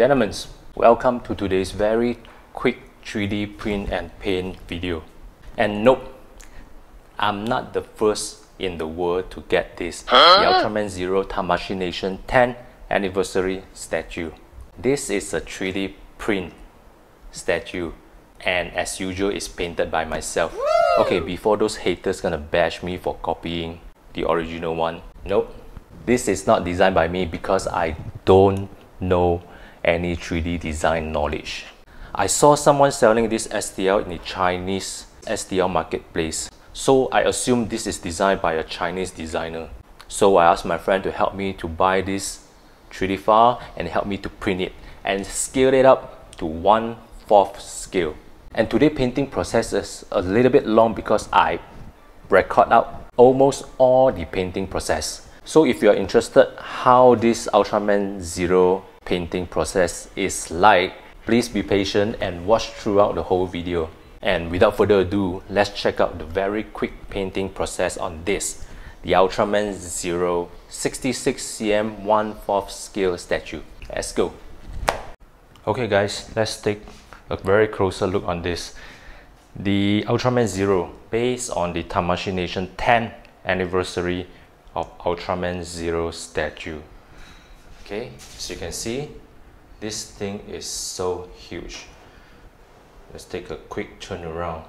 gentlemen, welcome to today's very quick 3D print and paint video. And nope, I'm not the first in the world to get this, the Ultraman Zero Tamashii Nation 10th anniversary statue. This is a 3D print statue, and as usual it's painted by myself. Okay, before those haters gonna bash me for copying the original one, nope, this is not designed by me because I don't know any 3D design knowledge. I saw someone selling this STL in the Chinese STL marketplace, so I assumed this is designed by a Chinese designer. So I asked my friend to help me to buy this 3D file and help me to print it and scale it up to 1/4 scale. And today painting process is a little bit long because I record out almost all the painting process. So if you are interested how this Ultraman Zero painting process is like, please be patient and watch throughout the whole video. And without further ado, let's check out the very quick painting process on this, the Ultraman Zero 66 cm 1/4 scale statue. Let's go. Okay guys, let's take a very closer look on this. The Ultraman Zero, based on the Tamashii Nation 10th anniversary of Ultraman Zero statue. Okay, as you can see, this thing is so huge. Let's take a quick turn around.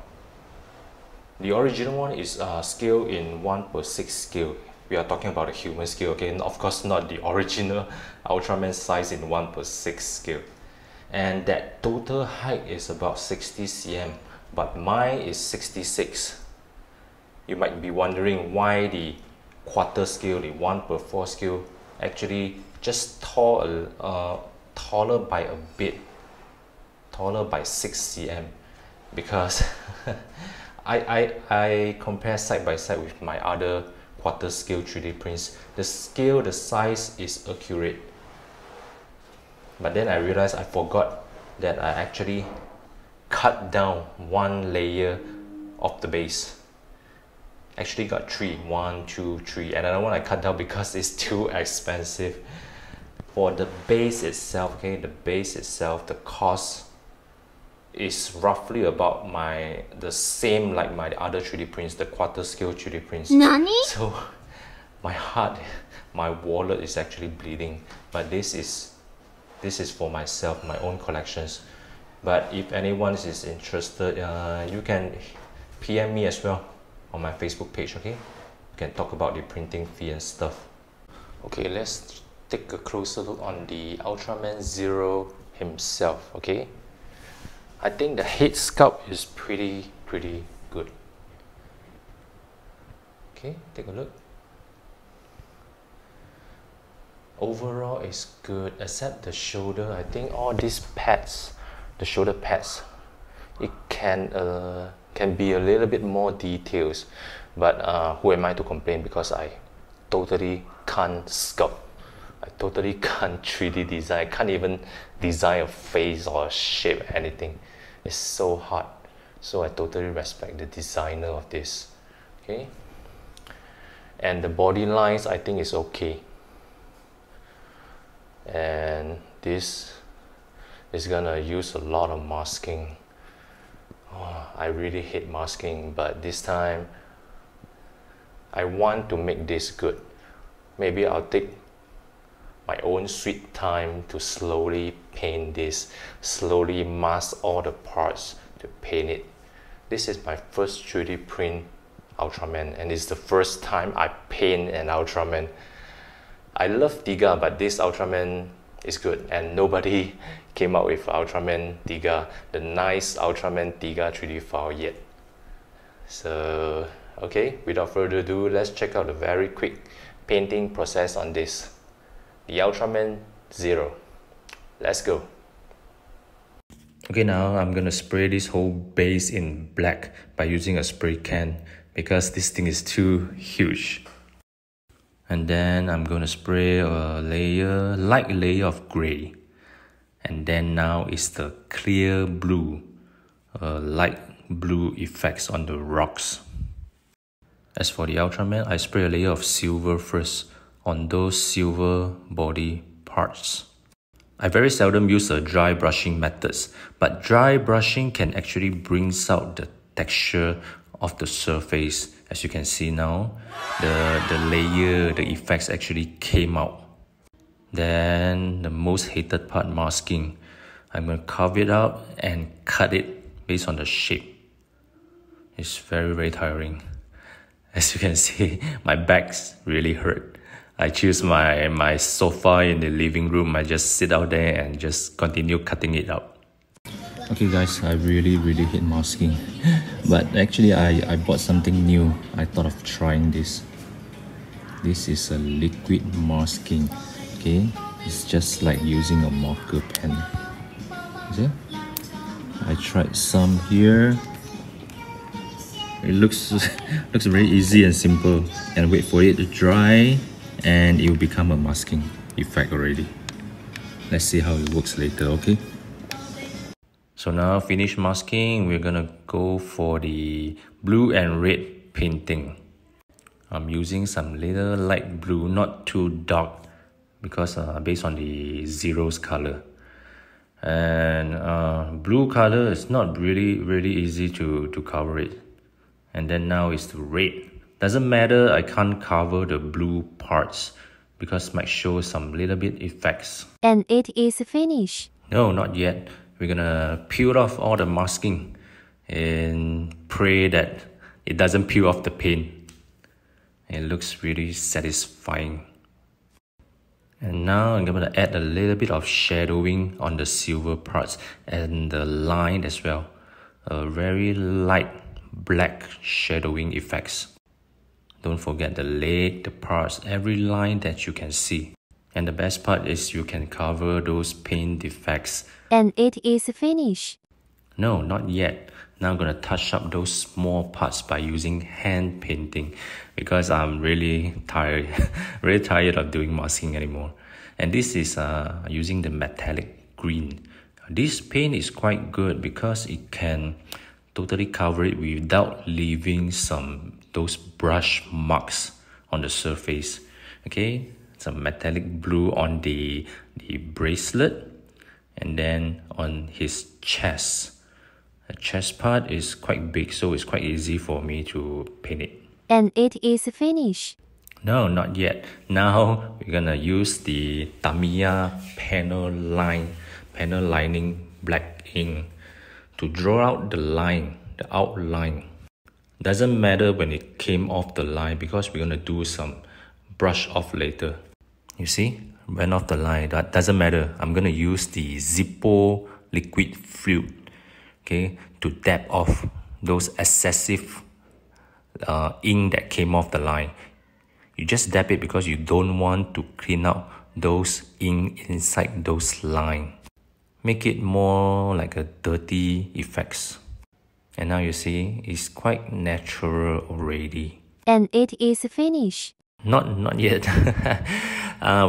The original one is scale in 1/6 scale. We are talking about a human scale, okay, and of course not the original Ultraman size in 1/6 scale. And that total height is about 60 cm, but mine is 66. You might be wondering why the quarter scale, the 1/4 scale, actually just taller by a bit, taller by 6 cm, because I compare side by side with my other quarter scale 3D prints. The scale, the size is accurate, but then I realized I forgot that I actually cut down one layer of the base. Actually got three, 1, 2, 3, and another one I cut down because it's too expensive. For the base itself, okay, the base itself, the cost is roughly about the same like my other 3D prints, the quarter scale 3D prints. Nani? So my heart, my wallet is actually bleeding. But this is for myself, my own collections. But if anyone is interested, you can PM me as well on my Facebook page, okay? We can talk about the printing fee and stuff. Okay, let's take a closer look on the Ultraman Zero himself, okay? I think the head sculpt is pretty good. Okay, take a look. Overall it's good, except the shoulder. I think all these pads, the shoulder pads, it can be a little bit more details, but who am I to complain, because I totally can't sculpt. I totally can't 3D design. I can't even design a face or a shape, anything. It's so hard. So I totally respect the designer of this. Okay, and the body lines I think is okay. And this is gonna use a lot of masking. Oh, I really hate masking, but this time I want to make this good. Maybe I'll take my own sweet time to slowly paint this, slowly mask all the parts to paint it. This is my first 3D print Ultraman, and it's the first time I paint an Ultraman. I love Tiga, but this Ultraman is good, and nobody came out with Ultraman Tiga, the nice Ultraman Tiga 3D file yet. So, okay, without further ado, let's check out the very quick painting process on this, the Ultraman Zero. Let's go. Okay, now I'm gonna spray this whole base in black by using a spray can because this thing is too huge. And then I'm gonna spray a light layer of gray. And then now it's the clear blue, light blue effects on the rocks. As for the Ultraman, I spray a layer of silver first on those silver body parts. I very seldom use dry brushing methods, but dry brushing can actually brings out the texture of the surface. As you can see now, the layer, the effects actually came out. Then the most hated part, masking. I'm going to carve it out and cut it based on the shape. It's very tiring. As you can see, my back's really hurt. I choose my sofa in the living room. I just sit out there and just continue cutting it out. Okay guys, I really hate masking. But actually I bought something new. I thought of trying this. This is a liquid masking. Okay, it's just like using a marker pen. See? I tried some here. It looks very easy and simple, and wait for it to dry and it will become a masking effect already. Let's see how it works later, okay? So now finished masking, we're gonna go for the blue and red painting. I'm using some little light blue, not too dark, because based on the zeros color. And blue color is not really easy to cover it. And then now it's the red. Doesn't matter, I can't cover the blue parts because might show some little bit effects. And it is finished. No, not yet. We're gonna peel off all the masking and pray that it doesn't peel off the paint. It looks really satisfying. And now I'm gonna add a little bit of shadowing on the silver parts and the line as well. A very light black shadowing effects. Don't forget the leg, the parts, every line that you can see. And the best part is you can cover those paint defects. And it is finished. No, not yet. Now I'm gonna touch up those small parts by using hand painting because I'm really tired, really tired of doing masking anymore. And this is using the metallic green. This paint is quite good because it can totally cover it without leaving those brush marks on the surface. Okay, some metallic blue on the bracelet and then on his chest. The chest part is quite big, so it's quite easy for me to paint it. And it is finished. No, not yet. Now we're gonna use the Tamashii panel lining black ink to draw out the line, the outline. Doesn't matter when it came off the line because we're gonna do some brush off later. You see, went off the line. That doesn't matter. I'm gonna use the Zippo liquid fluid, okay, to dab off those excessive ink that came off the line. You just dab it because you don't want to clean out those ink inside those lines. Make it more like a dirty effects. And now you see, it's quite natural already. And it is finished. Not yet.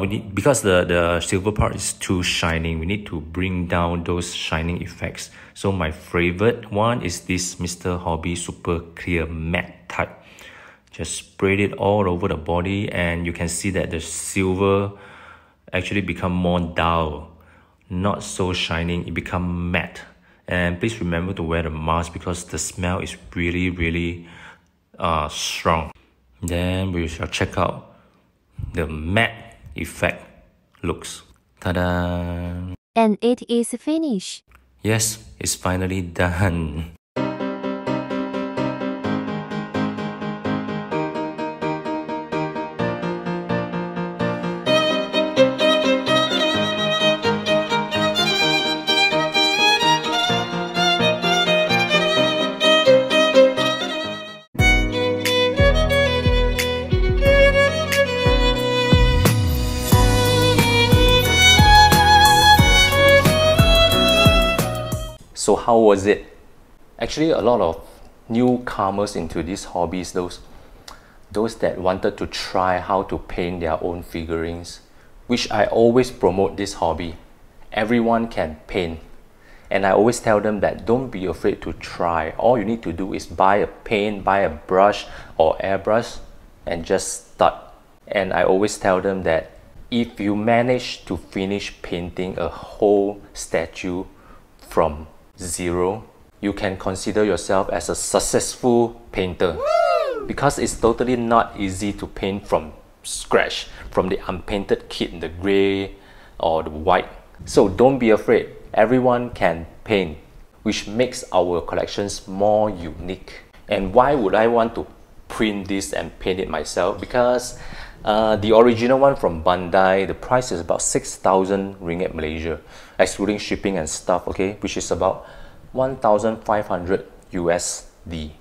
We need, because the silver part is too shining, we need to bring down those shining effects. So my favorite one is this Mr. Hobby Super Clear Matte type. Just spread it all over the body and you can see that the silver actually become more dull. Not so shining, it become matte. And please remember to wear the mask because the smell is really strong. Then we shall check out the matte effect looks. Ta-da! And it is finished. Yes, it's finally done. So how was it? Actually, a lot of newcomers into these hobbies, those that wanted to try how to paint their own figurines, which I always promote this hobby. Everyone can paint. And I always tell them that don't be afraid to try. All you need to do is buy a paint, buy a brush or airbrush and just start. And I always tell them that if you manage to finish painting a whole statue from zero, you can consider yourself as a successful painter. Because it's totally not easy to paint from scratch, from the unpainted kit, the gray or the white. So don't be afraid, everyone can paint, which makes our collections more unique. And why would I want to print this and paint it myself? Because the original one from Bandai, the price is about 6,000 ringgit Malaysia, excluding shipping and stuff, okay, which is about 1,500 USD.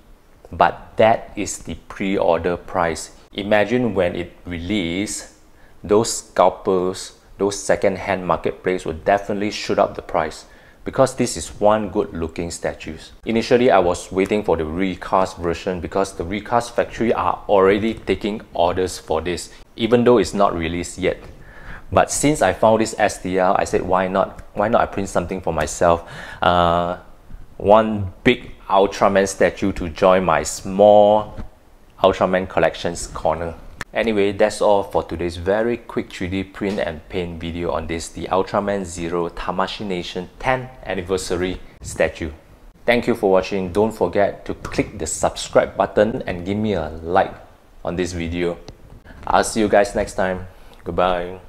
But that is the pre-order price. Imagine when it released, those scalpers, those second-hand marketplace will definitely shoot up the price, because this is one good looking statues. Initially, I was waiting for the recast version because the recast factory are already taking orders for this, even though it's not released yet. But since I found this STL, I said, why not? Why not I print something for myself? One big Ultraman statue to join my small Ultraman collections corner. Anyway, that's all for today's very quick 3D print and paint video on this, the Ultraman Zero Tamashii Nation 10th anniversary statue. Thank you for watching. Don't forget to click the subscribe button and give me a like on this video. I'll see you guys next time. Goodbye.